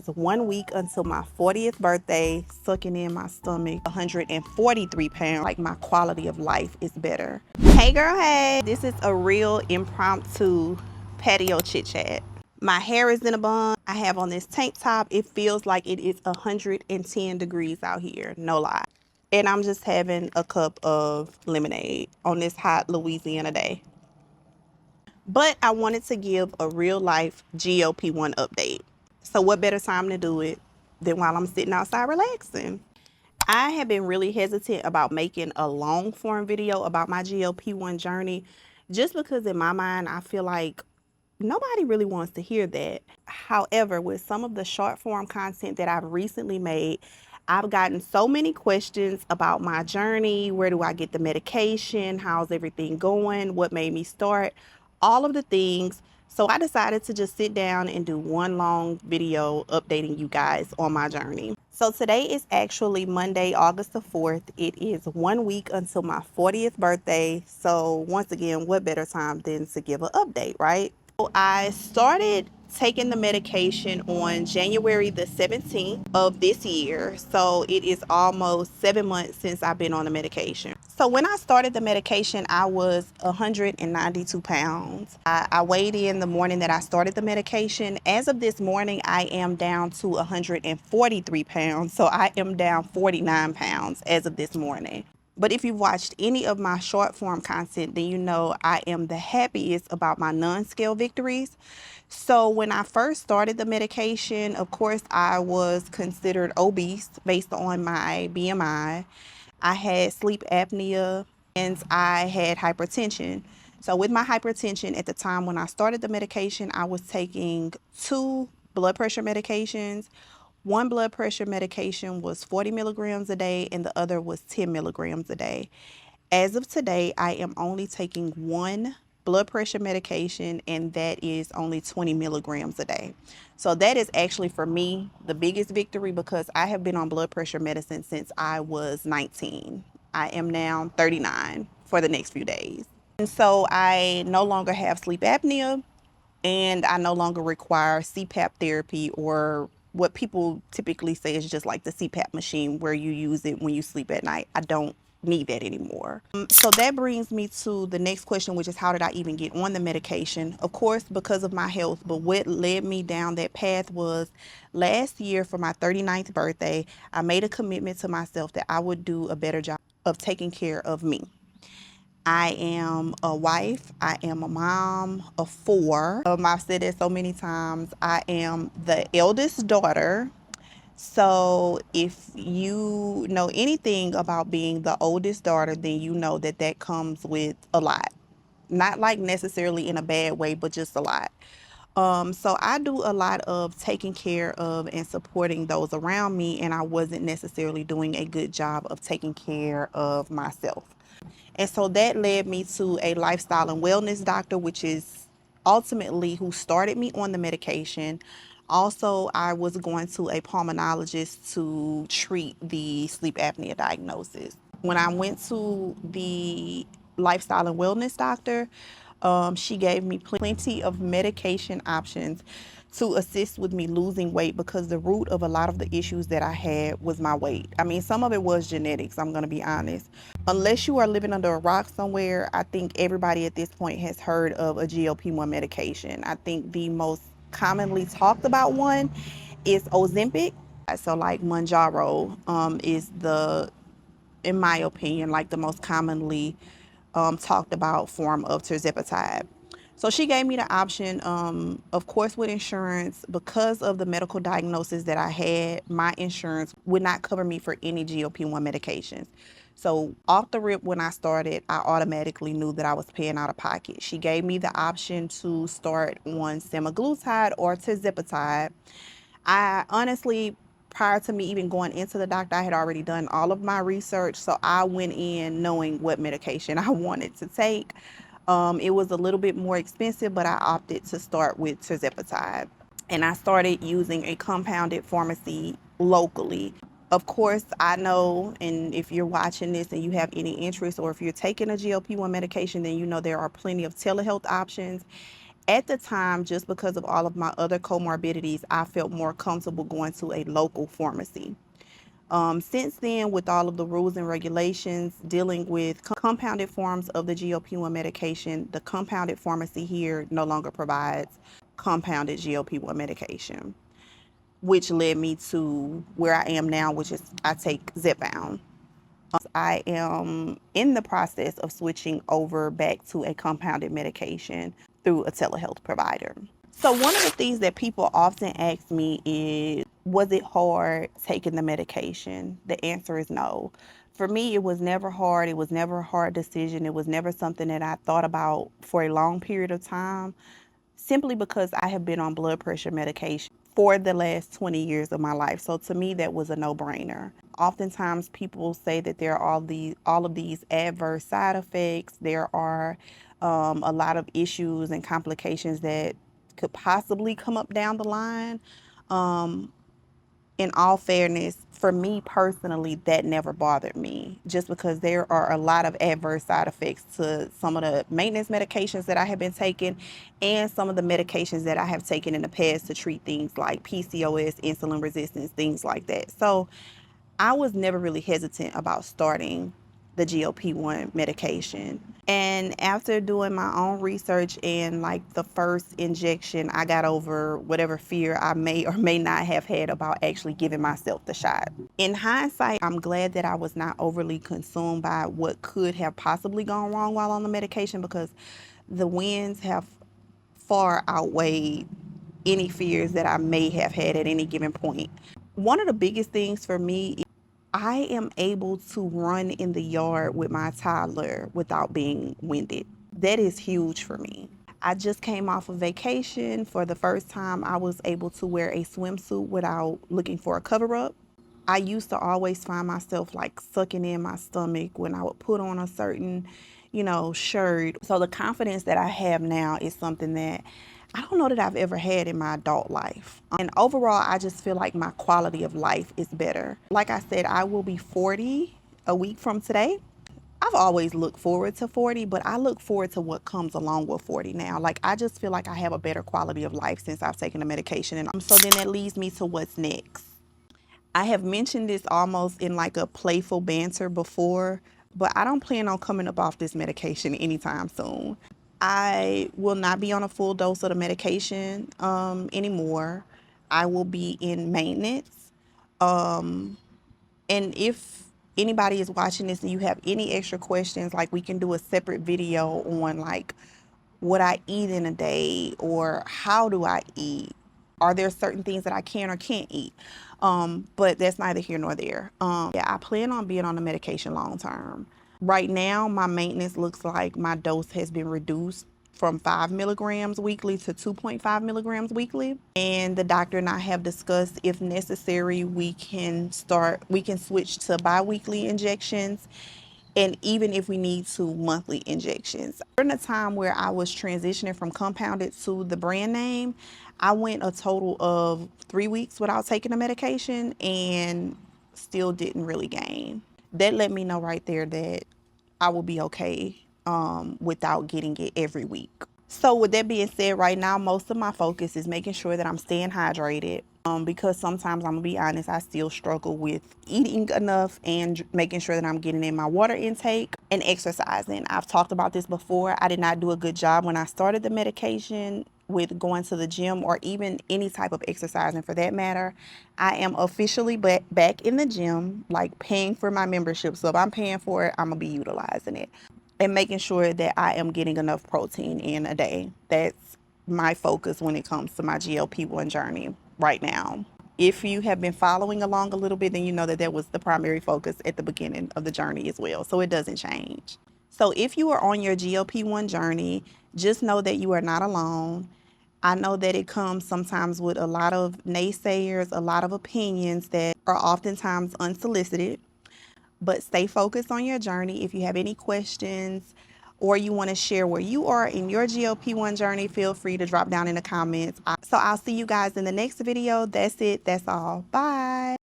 It's 1 week until my 40th birthday, sucking in my stomach 143 pounds. Like, my quality of life is better. Hey girl, hey. This is a real impromptu patio chit chat. My hair is in a bun. I have on this tank top. It feels like it is 110 degrees out here, no lie. And I'm just having a cup of lemonade on this hot Louisiana day. But I wanted to give a real life GLP-1 update. So what better time to do it than while I'm sitting outside relaxing? I have been really hesitant about making a long form video about my GLP-1 journey, just because in my mind, I feel like nobody really wants to hear that. However, with some of the short form content that I've recently made, I've gotten so many questions about my journey. Where do I get the medication? How's everything going? What made me start? All of the things. So I decided to just sit down and do one long video updating you guys on my journey. So today is actually Monday, August the 4th. It is 1 week until my 40th birthday. So once again, what better time than to give an update, right? So I started taking the medication on January the 17th of this year. So it is almost 7 months since I've been on the medication. So when I started the medication, I was 192 pounds. I weighed in the morning that I started the medication. As of this morning, I am down to 143 pounds. So I am down 49 pounds as of this morning. But if you've watched any of my short form content, then you know I am the happiest about my non-scale victories. So when I first started the medication, of course, I was considered obese based on my BMI. I had sleep apnea and I had hypertension. So with my hypertension at the time when I started the medication, I was taking 2 blood pressure medications. One blood pressure medication was 40 milligrams a day and the other was 10 milligrams a day. As of today, I am only taking 1 blood pressure medication, and that is only 20 milligrams a day. So that is actually, for me, the biggest victory, because I have been on blood pressure medicine since I was 19. I am now 39 for the next few days. And so I no longer have sleep apnea, and I no longer require CPAP therapy, or what people typically say is just like the CPAP machine where you use it when you sleep at night. I don't need that anymore. So that brings me to the next question, which is how did I even get on the medication? Of course, because of my health, but what led me down that path was last year for my 39th birthday, I made a commitment to myself that I would do a better job of taking care of me. I am a wife. I am a mom of 4. I've said it so many times. I am the eldest daughter. So if you know anything about being the oldest daughter, then you know that that comes with a lot. Not like necessarily in a bad way, but just a lot. So I do a lot of taking care of and supporting those around me, and I wasn't necessarily doing a good job of taking care of myself. And so that led me to a lifestyle and wellness doctor, which is ultimately who started me on the medication. Also, I was going to a pulmonologist to treat the sleep apnea diagnosis. When I went to the lifestyle and wellness doctor, she gave me plenty of medication options to assist with me losing weight, because the root of a lot of the issues that I had was my weight. I mean, some of it was genetics, I'm going to be honest. Unless you are living under a rock somewhere, I think everybody at this point has heard of a GLP-1 medication. I think the most commonly talked about one is Ozempic. So like Manjaro is the, in my opinion, like the most commonly talked about form of tirzepatide. So she gave me the option, of course, with insurance. Because of the medical diagnosis that I had, my insurance would not cover me for any GLP-1 medications. So off the rip, when I started, I automatically knew that I was paying out of pocket. She gave me the option to start on semaglutide or tirzepatide. I honestly, prior to me even going into the doctor, I had already done all of my research. So I went in knowing what medication I wanted to take. It was a little bit more expensive, but I opted to start with tirzepatide. And I started using a compounded pharmacy locally. Of course, I know, and if you're watching this and you have any interest, or if you're taking a GLP-1 medication, then you know there are plenty of telehealth options. At the time, just because of all of my other comorbidities, I felt more comfortable going to a local pharmacy. Since then, with all of the rules and regulations dealing with compounded forms of the GLP-1 medication, the compounded pharmacy here no longer provides compounded GLP-1 medication, which led me to where I am now, which is I take Zepbound. I am in the process of switching over back to a compounded medication through a telehealth provider. So one of the things that people often ask me is, was it hard taking the medication? The answer is no. For me, it was never hard. It was never a hard decision. It was never something that I thought about for a long period of time, simply because I have been on blood pressure medication for the last 20 years of my life. So to me, that was a no-brainer. Oftentimes people say that there are all of these adverse side effects. There are a lot of issues and complications that could possibly come up down the line. In all fairness, for me personally, that never bothered me, just because there are a lot of adverse side effects to some of the maintenance medications that I have been taking and some of the medications that I have taken in the past to treat things like PCOS, insulin resistance, things like that. So I was never really hesitant about starting the GLP-1 medication. And after doing my own research and like the first injection, I got over whatever fear I may or may not have had about actually giving myself the shot. In hindsight, I'm glad that I was not overly consumed by what could have possibly gone wrong while on the medication, because the wins have far outweighed any fears that I may have had at any given point. One of the biggest things for me is I am able to run in the yard with my toddler without being winded. That is huge for me. I just came off of vacation. For the first time, I was able to wear a swimsuit without looking for a cover up. I used to always find myself like sucking in my stomach when I would put on a certain, shirt. So the confidence that I have now is something that I don't know that I've ever had in my adult life. And overall, I just feel like my quality of life is better. Like I said, I will be 40 a week from today. I've always looked forward to 40, but I look forward to what comes along with 40 now. Like, I just feel like I have a better quality of life since I've taken the medication. And so then that leads me to what's next. I have mentioned this almost in like a playful banter before, but I don't plan on coming up off this medication anytime soon. I will not be on a full dose of the medication anymore. I will be in maintenance. And if anybody is watching this and you have any extra questions, like, we can do a separate video on like what I eat in a day or how do I eat. Are there certain things that I can or can't eat? But that's neither here nor there. Yeah, I plan on being on the medication long term. Right now, my maintenance looks like my dose has been reduced from 5 milligrams weekly to 2.5 milligrams weekly. And the doctor and I have discussed, if necessary, we can switch to bi-weekly injections, and even if we need to, monthly injections. During the time where I was transitioning from compounded to the brand name, I went a total of 3 weeks without taking the medication and still didn't really gain. That let me know right there that I will be okay without getting it every week. So with that being said, right now, most of my focus is making sure that I'm staying hydrated, because sometimes, I'm gonna be honest, I still struggle with eating enough and making sure that I'm getting in my water intake and exercising. I've talked about this before. I did not do a good job when I started the medication with going to the gym or even any type of exercising for that matter. I am officially back in the gym, like paying for my membership. So if I'm paying for it, I'm gonna be utilizing it and making sure that I am getting enough protein in a day. That's my focus when it comes to my GLP-1 journey right now. If you have been following along a little bit, then you know that that was the primary focus at the beginning of the journey as well. So it doesn't change. So if you are on your GLP-1 journey, just know that you are not alone. I know that it comes sometimes with a lot of naysayers, a lot of opinions that are oftentimes unsolicited. But stay focused on your journey. If you have any questions or you want to share where you are in your GLP-1 journey, feel free to drop down in the comments. So I'll see you guys in the next video. That's it. That's all. Bye.